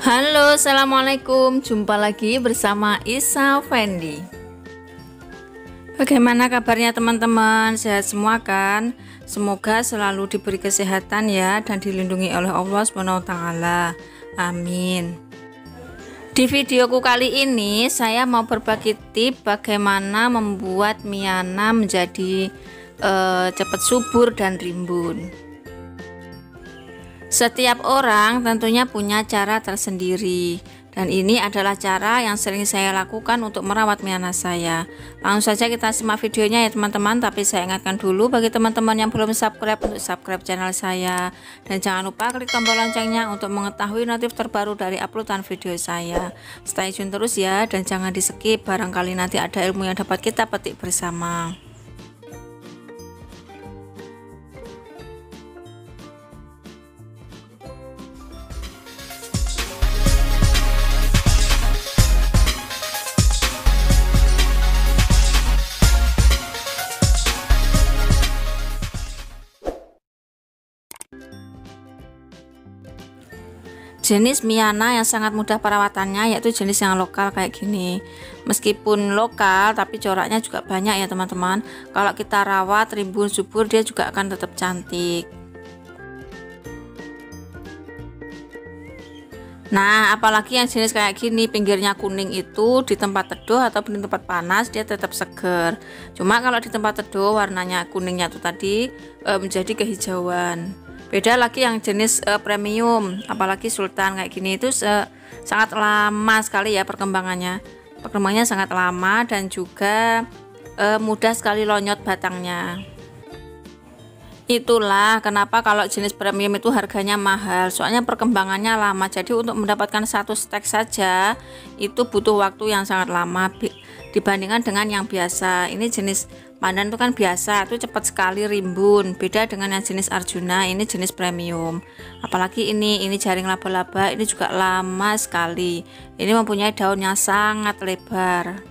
Halo, assalamualaikum. Jumpa lagi bersama Isa Fendi. Bagaimana kabarnya teman-teman? Sehat semua kan? Semoga selalu diberi kesehatan ya dan dilindungi oleh Allah SWT. Amin. Di videoku kali ini saya mau berbagi tips bagaimana membuat mie Ana menjadi cepat subur dan rimbun. Setiap orang tentunya punya cara tersendiri, dan ini adalah cara yang sering saya lakukan untuk merawat mie Ana saya. Langsung saja kita simak videonya ya teman-teman. Tapi saya ingatkan dulu bagi teman-teman yang belum subscribe untuk subscribe channel saya, dan jangan lupa klik tombol loncengnya untuk mengetahui notif terbaru dari uploadan video saya. Stay tune terus ya, dan jangan di skip, barangkali nanti ada ilmu yang dapat kita petik bersama. Jenis mie Ana yang sangat mudah perawatannya yaitu jenis yang lokal kayak gini. Meskipun lokal tapi coraknya juga banyak ya teman-teman. Kalau kita rawat rimbun subur, dia juga akan tetap cantik. Nah, apalagi yang jenis kayak gini pinggirnya kuning itu di tempat teduh atau di tempat panas dia tetap seger. Cuma kalau di tempat teduh warnanya kuningnya tuh tadi menjadi kehijauan. Beda lagi yang jenis premium, apalagi sultan kayak gini itu sangat lama sekali ya perkembangannya. Perkembangannya sangat lama dan juga mudah sekali lonyot batangnya. Itulah kenapa kalau jenis premium itu harganya mahal, soalnya perkembangannya lama. Jadi untuk mendapatkan satu stek saja itu butuh waktu yang sangat lama dibandingkan dengan yang biasa. Ini jenis pandan itu kan biasa, itu cepat sekali rimbun. Beda dengan yang jenis Arjuna, ini jenis premium. Apalagi ini jaring laba-laba, ini juga lama sekali. Ini mempunyai daun yang sangat lebar.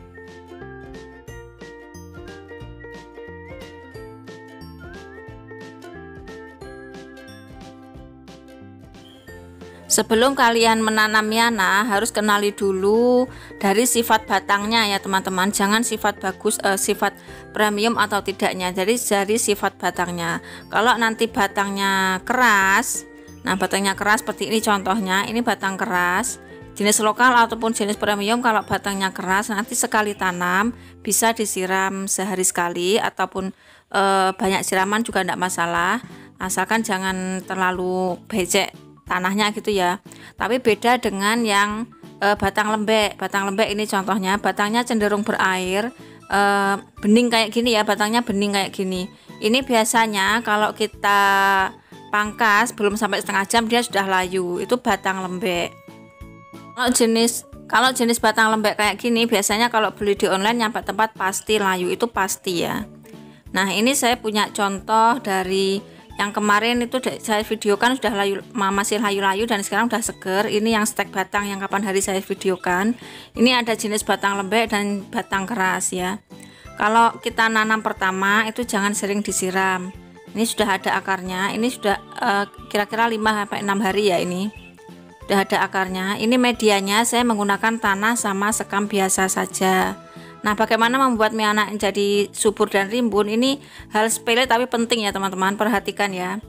Sebelum kalian menanam mie Ana, harus kenali dulu dari sifat batangnya ya teman-teman. Jangan sifat bagus, sifat premium atau tidaknya. Jadi dari sifat batangnya. Kalau nanti batangnya keras, nah batangnya keras seperti ini contohnya. Ini batang keras, jenis lokal ataupun jenis premium. Kalau batangnya keras, nanti sekali tanam bisa disiram sehari sekali ataupun banyak siraman juga tidak masalah. Asalkan jangan terlalu becek tanahnya gitu ya. Tapi beda dengan yang batang lembek. Batang lembek ini contohnya batangnya cenderung berair, bening kayak gini ya, batangnya bening kayak gini. Ini biasanya kalau kita pangkas belum sampai setengah jam dia sudah layu. Itu batang lembek. Kalau jenis batang lembek kayak gini biasanya kalau beli di online nyampe tempat pasti layu, itu pasti ya. Nah, ini saya punya contoh dari yang kemarin itu saya videokan sudah layu, masih layu-layu dan sekarang udah seger. Ini yang stek batang yang kapan hari saya videokan. Ini ada jenis batang lembek dan batang keras ya. Kalau kita nanam pertama itu jangan sering disiram. Ini sudah ada akarnya. Ini sudah kira-kira 5-6 hari ya ini. Sudah ada akarnya. Ini medianya saya menggunakan tanah sama sekam biasa saja. Nah, bagaimana membuat mie Ana jadi subur dan rimbun? Ini hal sepele tapi penting ya teman-teman, perhatikan ya.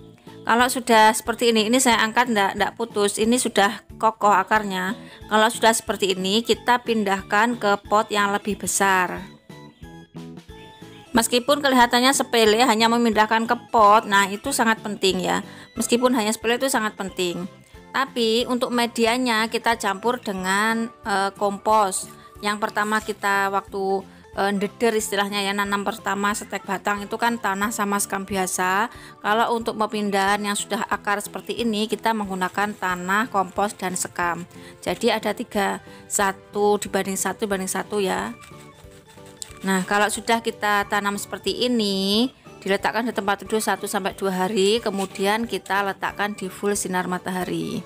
Kalau sudah seperti ini saya angkat ndak putus, ini sudah kokoh akarnya. Kalau sudah seperti ini kita pindahkan ke pot yang lebih besar. Meskipun kelihatannya sepele hanya memindahkan ke pot, nah itu sangat penting ya. Meskipun hanya sepele itu sangat penting. Tapi untuk medianya kita campur dengan kompos. Yang pertama kita waktu ndeder istilahnya ya, nanam pertama setek batang itu kan tanah sama sekam biasa. Kalau untuk pemindahan yang sudah akar seperti ini kita menggunakan tanah, kompos dan sekam. Jadi ada 3, 1 dibanding 1 ya. Nah, kalau sudah kita tanam seperti ini, diletakkan di tempat teduh 1-2 hari, kemudian kita letakkan di full sinar matahari.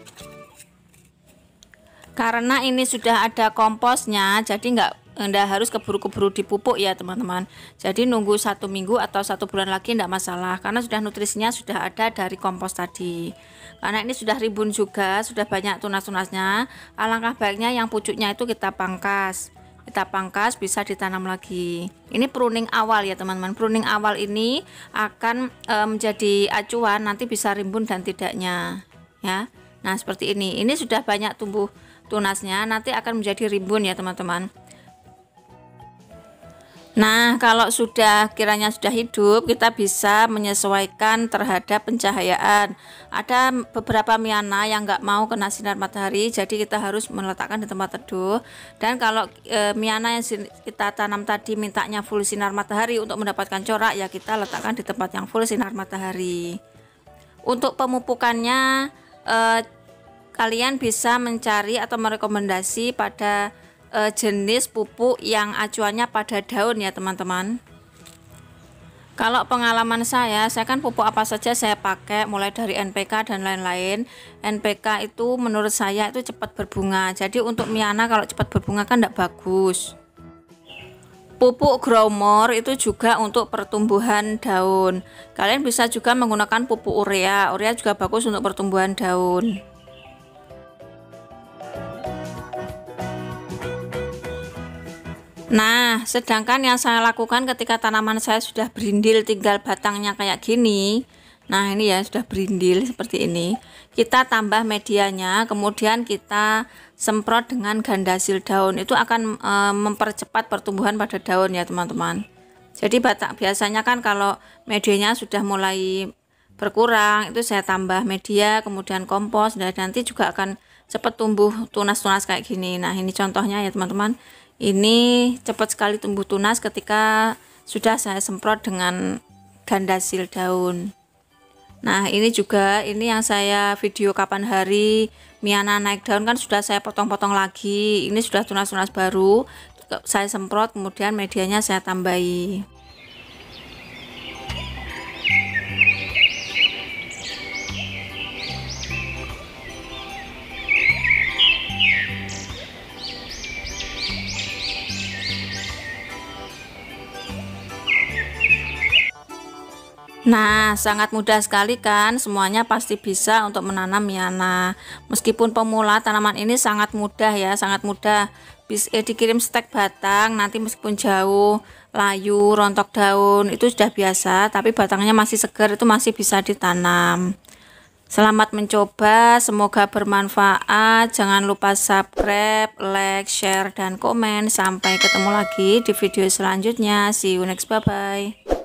Karena ini sudah ada komposnya, jadi nggak harus keburu-keburu dipupuk ya teman-teman. Jadi nunggu 1 minggu atau 1 bulan lagi nggak masalah, karena sudah nutrisinya sudah ada dari kompos tadi. Karena ini sudah rimbun juga, sudah banyak tunas-tunasnya, alangkah baiknya yang pucuknya itu kita pangkas. Kita pangkas, bisa ditanam lagi. Ini pruning awal ya teman-teman. Pruning awal ini akan menjadi acuan nanti bisa rimbun dan tidaknya ya. Nah seperti ini sudah banyak tumbuh tunasnya, nanti akan menjadi rimbun ya teman-teman. Nah kalau kiranya sudah hidup, kita bisa menyesuaikan terhadap pencahayaan. Ada beberapa miana yang nggak mau kena sinar matahari, jadi kita harus meletakkan di tempat teduh. Dan kalau miana yang kita tanam tadi mintanya full sinar matahari untuk mendapatkan corak, ya kita letakkan di tempat yang full sinar matahari. Untuk pemupukannya kalian bisa mencari atau merekomendasi pada jenis pupuk yang acuannya pada daun ya teman-teman. Kalau pengalaman saya kan pupuk apa saja saya pakai, mulai dari NPK dan lain-lain. NPK itu menurut saya itu cepat berbunga, jadi untuk miana kalau cepat berbunga kan tidak bagus. Pupuk Growmore itu juga untuk pertumbuhan daun. Kalian bisa juga menggunakan pupuk urea juga bagus untuk pertumbuhan daun. Nah, sedangkan yang saya lakukan ketika tanaman saya sudah berindil, tinggal batangnya kayak gini. Nah, ini ya sudah berindil seperti ini. Kita tambah medianya, kemudian kita semprot dengan gandasil daun. Itu akan mempercepat pertumbuhan pada daun ya, teman-teman. Jadi biasanya kan kalau medianya sudah mulai berkurang, itu saya tambah media, kemudian kompos, dan nanti juga akan cepat tumbuh tunas-tunas kayak gini. Nah, ini contohnya ya, teman-teman. Ini cepat sekali tumbuh tunas ketika sudah saya semprot dengan gandasil daun. Nah ini juga, ini yang saya video kapan hari miana naik daun kan sudah saya potong-potong lagi. Ini sudah tunas-tunas baru, saya semprot, kemudian medianya saya tambahi. Nah, sangat mudah sekali kan, semuanya pasti bisa untuk menanam miana. Meskipun pemula, tanaman ini sangat mudah ya, sangat mudah. Bisa dikirim stek batang, nanti meskipun jauh, layu, rontok daun, itu sudah biasa, tapi batangnya masih segar, itu masih bisa ditanam. Selamat mencoba, semoga bermanfaat. Jangan lupa subscribe, like, share, dan komen. Sampai ketemu lagi di video selanjutnya. See you next, bye-bye.